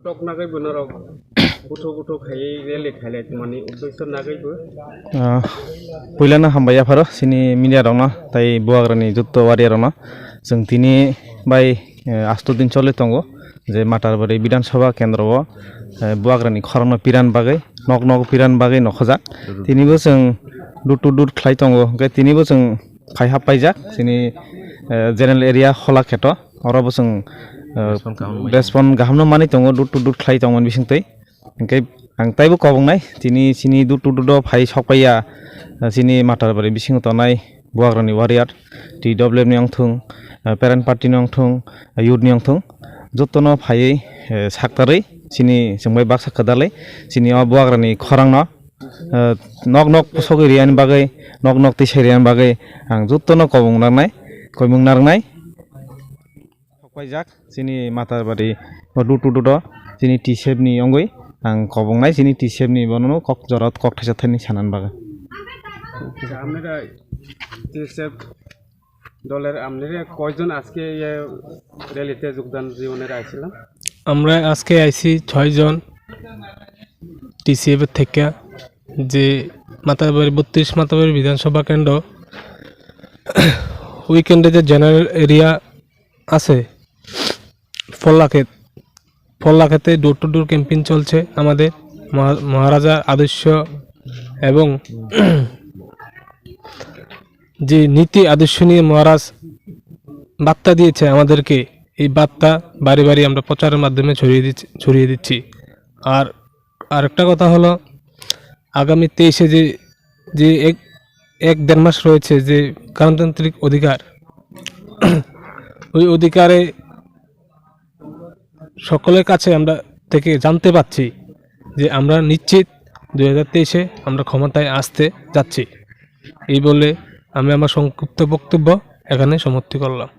टक नागैबो नाराव गथ' गथ' खायै रेलि खायलाय माने उद्देश्य नागैबो पहिलानो हामबाय आफार सिनि मिडिया रंना ताई बुआग्रानि जुत्तो वारिया रंना जों तिनी बाय 8 दिन चले तंगो जे माटारबारि विधानसभा केन्द्र बुआग्रानि खरंनो पिरान बागै नक नक पिरान बागै नखजाक तिनिबो जों दुर टु दुर ख्लाय तंगो गे तिनिबो जों फायहाब पाइजाक सिनि जेनेरेल एरिया खला खेत अराबो जों रेस्पन गाहामनो मानि तंगो दुर टु दुर ख्लाय तंगोन बिसिंतै ओंखाय आं ताइबो कबंनाय तिनि सिनि दुर टु दुर फाय सपाया सिनि माटारबारि बिसिं तनाय बुआग्रानि वारियार TWF नि अंथुं पेरेन्ट पार्टी नि अंथुं युथ नि अंथुं जतनो फायै साक्तारै सिनि जोंबाय बाक्सा खदालै सिनि बुआग्रानि खरांनो नक नक सगैरियानि बागै नक नक तिसारियानि बागै आं जतनो कबंनारनाय सपायजाक सिनि माटारबारि दुर टु दुर सिनि टिसेफ नि अंगै आं कबंनाय सिनि टिसेफ नि बननो कक जरत कक थाइसाथानि सानान बागै আমরা টিএসএফ দলের আপনারা কয়জন আজকে র্যালিতে যোগদান জীবনের আইছিলাম? আমরা আজকে আইছি 6 জন টিসিএফ থেকে যে মাতাবাড়ি 32 মাতাবাড়ি বিধানসভা কেন্দ্র উইকেন্ডে যে জেনারেল এরিয়া আছে ফল্লাখেতে ডোর টু ডোর ক্যাম্পেইন চলছে আমাদের মহারাজা আদর্শ এবং যে নীতি আদর্শ নিয়ে মহারাজ বার্তা দিয়েছে আমাদেরকে এই বার্তা বাড়ি বাড়ি আমরা প্রচারের মাধ্যমে ছড়িয়ে দিচ্ছি আর আরেকটা কথা হলো আগামী 23-এ যে এক দেড় মাস রয়েছে যে গণতান্ত্রিক অধিকার ওই অধিকারে সকলের কাছে আমরা থেকে জানতে পাচ্ছি যে আমরা নিশ্চিত 2023-এ আমরা ক্ষমতায় আসতে যাচ্ছি এই বলে আমি আমার সংক্ষিপ্ত বক্তব্য এখানে সমাপ্তি করলাম।